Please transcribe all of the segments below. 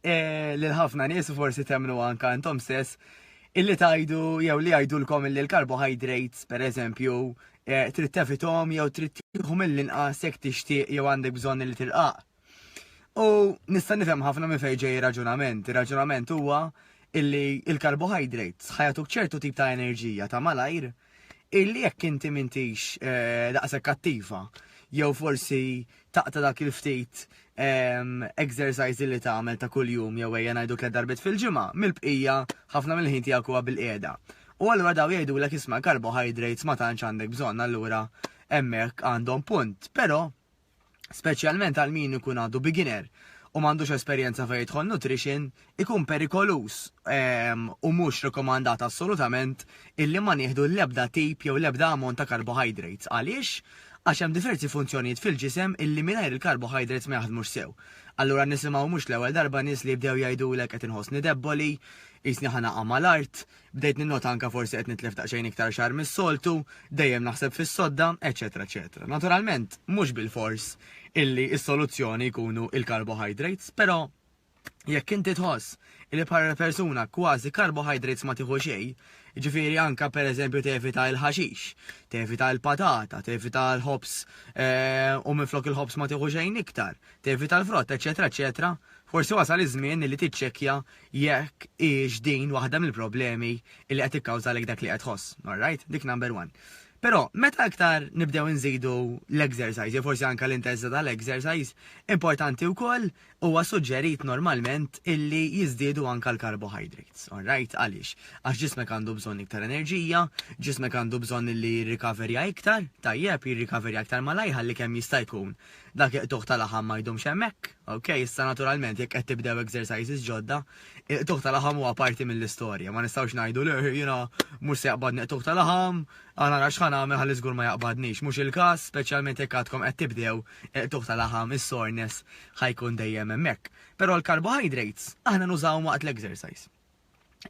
lil ħafna nies forsi temnu anka intom stess illi tajdu jew li jgħidulkom illi l-carbohydrates pereżempju trid tevithom jew trid tieħu mill-inqas jekk tixtieq jew għandek bżonn li tirqaq. U nista' nifhem ħafna minn fejn ġej ir-raġunament. Ir-raġunament huwa illi il-carbohydrates ħajatuk ċertu tip ta' enerġija ta' malajr illi jekk inti m'intix daqshekk kattiva jew forsi taqta dak il-ftit exercise li tagħmel ta' kuljum jew ejja ngħidu tliet darbit fil-ġimgħa, mill-bqija ħafna mill-ħin tiegħek huwa bil-qiegħda. U allura daw jgħidulek isma' carbohydrates ma tantx għandek bżonn allura hemmhekk għandhom punt. Però speċjalment għal min ikun għandu beginner u m'għandux esperjenza fejn jidħol nutrition ikun perikolus u mhux rekomandat assolutament illi ma nieħdu l-ebda tip jew l-ebda ammont ta' carbohydrates. Għaliex? Għax hemm diversi funzjonijiet fil-ġisem illi mingħajr il-carbohydrates ma jaħdmux sew. Allura nisimgħu mhux l-ewwel darba nies li bdew jgħidulek qed inħossni debboli, jisni ħanaqa mal-art, bdejt ninnota anke forsi qed nitlef daqsxejn iktar xahar mis-soltu, dejjem naħseb fis-sodda, eċetera, eċetera. Naturalment mhux bil-fors illi s-soluzzjoni jkunu il-carbohydrates, però jekk inti tħoss illi bħala persuna kważi carbohydrates ma tieħu xejn, ġifieri anka pereżempju tevita l-ħaxix, tevita l-patata, tevita l-ħobs u minflok il-ħobs ma tieħu xejn iktar, tevita l-frott, eċetera, eċetera, forsi wasal iż-żmien li tiċċekkja jekk hix din waħda mill-problemi li qed tikkawżalek dak li qed tħoss. All right? Dik number one. Però meta aktar nibdew nżidu l-exercise, forsi anka l-intensità tal-exercise, importanti wkoll huwa suġġerit normalment illi jiżdiedu anka l-carbohydrates. All right? Għaliex? Għax ġismek għandu bżonn iktar enerġija, ġismek għandu bżonn illi jirrikaverja iktar, tajjeb jirrikaverja iktar malaj ħalli kemm jista' jkun dak tuħ tal-laħam ma jdumx hemmhekk. Ok, issa naturalment jekk qed tibdew exercises ġodda, tuħ tal-laħam huwa parti mill-istorja. Ma nistgħux ngħidu le jiena mhux se jaqbadni tuħ tal-laħam, għana rax ħanamel ħalli żgur ma jaqbadnix. Mhux il-każ, speċjalment jekk għadkom qed tibdew tuħ tal-laħam is-soreness ħajkun dejjem hemmhekk. Però l-carbohydrates aħna nużawhom waqt l-exercise.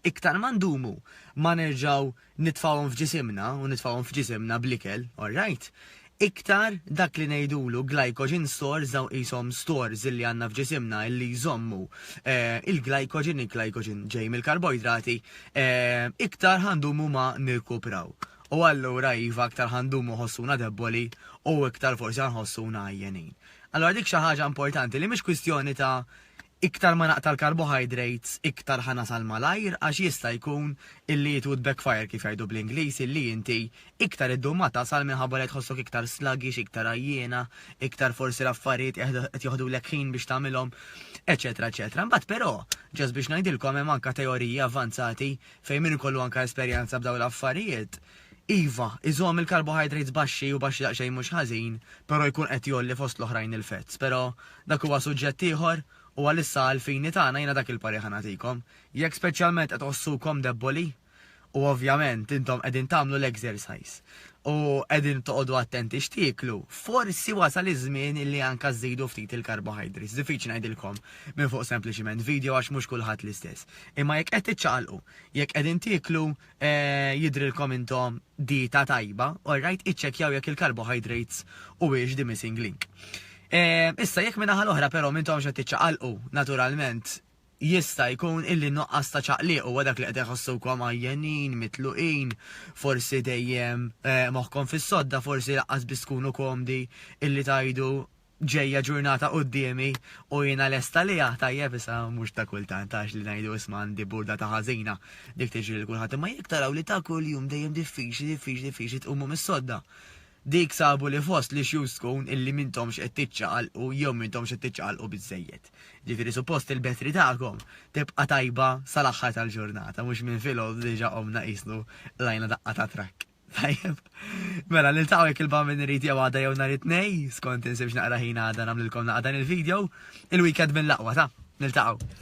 Iktar ma ndumu ma nerġgħu nitfawhom f'ġisimna u nitfawhom f'ġisimna bl-ikel, all right? Iktar dak li ngħidulu glycogen stores daw qishom stores illi għandna f'ġisimna illi jżommu il-glycogen ġej mill-karboidrati, iktar ħandumu ma nirkupraw. U allura iva aktar ħandumu ħossuna debboli u iktar forsi ħossuna għajjenin. Allora dik xi ħaġa importanti li mhix kwistjoni ta' iktar ma naqta l-carbohydrates, iktar ħanasal malajr, għax jista' jkun illi it would backfire kif jgħidu bl-Ingliż illi inti iktar id-dum ma tasal minħabba li tħossok iktar sluggish, iktar għajjena, iktar forsi l-affarijiet qed joħdulek ħin biex tagħmilhom, eċetera, eċetera. Mbagħad però, ġas biex ngħidilkom hemm anke teoriji avvanzati fejn min ikollu anke esperjenza b'dawn l-affarijiet. Iva, iżom il-carbohydrates baxxi u baxxi daqsxejn mhux ħażin, però jkun qed jolli fost l-oħrajn il-fets. Però dak huwa suġġett ieħor u għalissa għal-fini tagħna jiena dak il-pari ħanatikom. Jekk speċjalment qed tossukom debboli, u ovvjament intom qegħdin tagħmlu l-exercise u qegħdin toqgħodu attenti x'tieklu, forsi wasal iż-żmien illi anke żżidu ftit il-carbohydrates. Diffiċli ngħidilkom minn fuq sempliċiment video għax mhux kulħadd l-istess. Imma jekk qed tiċċaqalqu, jekk qegħdin tieklu jidrilkom intom dieta tajba, all right, iċċekkjaw jekk il-carbohydrates huwiex the missing link. Issa jekk minnaħa l-oħra però mintom xa tiċċaqalqu, naturalment jista' jkun illi noqqas ta' ċaqliq u dak li qed iħossukom għajjenin, mitluqin, forsi dejjem moħħkom fis-sodda, forsi laqqas biss tkunu komdi illi tajdu ġejja ġurnata qudiemi u jiena lesta liha tajjeb issa mhux ta' kultant għax li ngħidu isma' għandi burda ta' ħażina dik tiġri lil kulħadd, imma jekk taraw li ta' kuljum dejjem diffiċli tqumu mis-sodda. Dik sabu li fost li xjuskun illi mintomx qed tiċċaqalqu jew mintomx qed tiċċaqalqu biżejjed. Ġifieri suppost il-betri tagħkom tibqa' tajba sal-aħħar tal-ġurnata, mhux minn filgħodu diġà qomna qisnu lajna daqqa ta' trakk. Tajjeb. Mela niltaqgħu jekk il-bam irid jew għada jew nhar it-tnejn, skont insibx naqra ħin għada nagħmlilkom naqra dan il-video, il-weekend mill-laqwa ta' niltaqgħu.